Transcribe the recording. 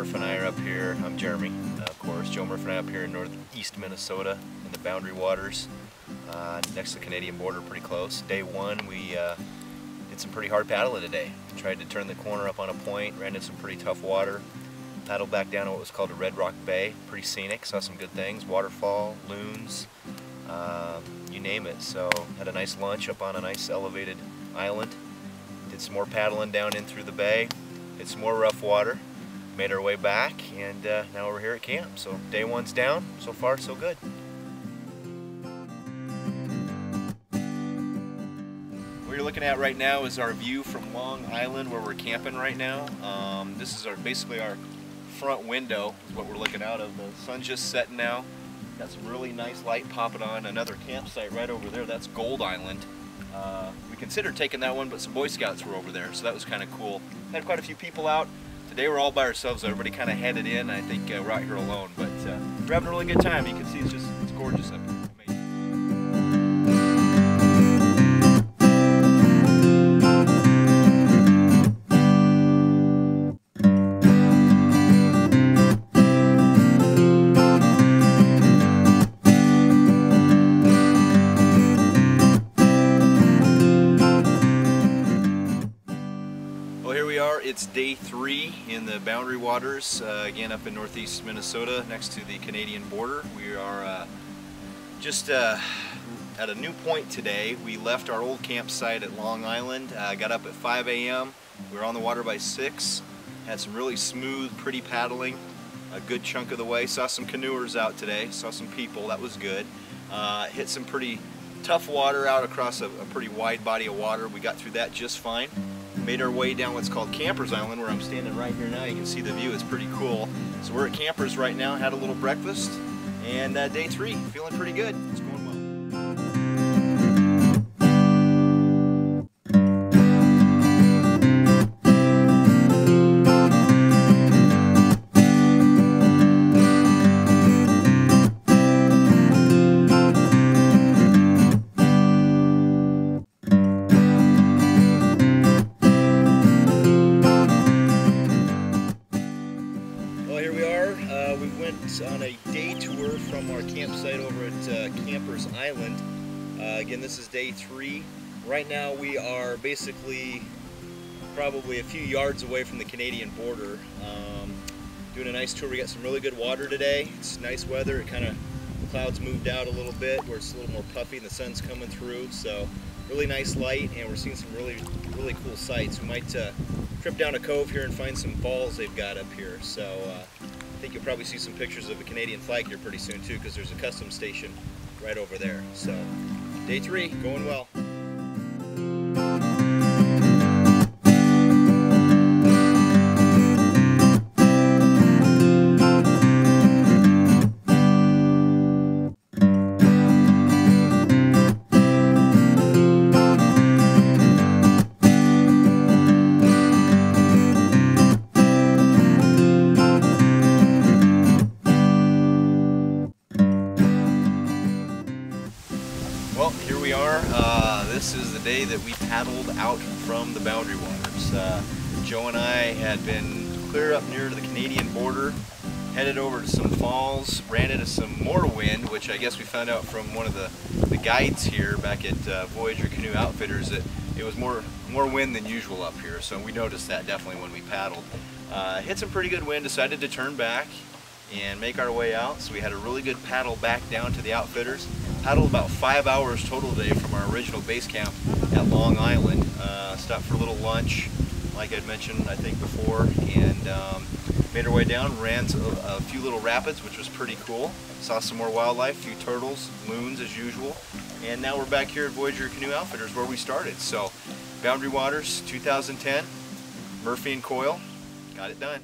Murph and I are up here. I'm Jeremy, of course. Joe Murph and I up here in northeast Minnesota in the Boundary Waters, next to the Canadian border, pretty close. Day one, we did some pretty hard paddling today. Tried to turn the corner up on a point, ran into some pretty tough water, paddled back down to what was called a Red Rock Bay. Pretty scenic, saw some good things, waterfall, loons, you name it. So had a nice lunch up on a nice elevated island. Did some more paddling down in through the bay, hit some more rough water, made our way back, and now we're here at camp. So day one's down, so far so good. What you're looking at right now is our view from Long Island where we're camping right now. This is basically our front window is what we're looking out of. The sun's just setting now. Got some really nice light popping on. Another campsite right over there, that's Gold Island. We considered taking that one, but some Boy Scouts were over there, so that was kind of cool. Had quite a few people out. Today we're all by ourselves. Everybody kind of headed in. I think we're out here alone, but we're having a really good time. You can see it's gorgeous up here. It's day 3 in the Boundary Waters, again up in northeast Minnesota next to the Canadian border. We are just at a new point today. We left our old campsite at Long Island, got up at 5 a.m. We were on the water by 6, had some really smooth, pretty paddling a good chunk of the way. Saw some canoers out today, saw some people, that was good. Hit some pretty tough water out across a pretty wide body of water. We got through that just fine. Made our way down what's called Campers Island, where I'm standing right here now. You can see the view, it's pretty cool. So we're at Campers right now, had a little breakfast, and day 3, feeling pretty good. It's going well. We went on a day tour from our campsite over at Campers Island. Again, this is day 3. Right now we are basically probably a few yards away from the Canadian border. Doing a nice tour. We got some really good water today. It's nice weather. It the clouds moved out a little bit where it's a little more puffy and the sun's coming through. So really nice light, and we're seeing some really cool sights. We might trip down a cove here and find some falls they've got up here. So I think you'll probably see some pictures of the Canadian flag here pretty soon too, because there's a customs station right over there. So day 3, going well. Well, here we are. This is the day that we paddled out from the Boundary Waters. Joe and I had been clear up near the Canadian border, headed over to some falls, ran into some more wind, which I guess we found out from one of the guides here back at Voyager Canoe Outfitters that it was more wind than usual up here, so we noticed that definitely when we paddled. Hit some pretty good wind, decided to turn back and make our way out, so we had a really good paddle back down to the Outfitters. Paddled about 5 hours total today from our original base camp at Long Island. Stopped for a little lunch, like I'd mentioned I think before, and made our way down, ran a few little rapids, which was pretty cool. Saw some more wildlife, a few turtles, loons as usual, and now we're back here at Voyager Canoe Outfitters where we started. So Boundary Waters 2010, Murphy and Coyle, got it done.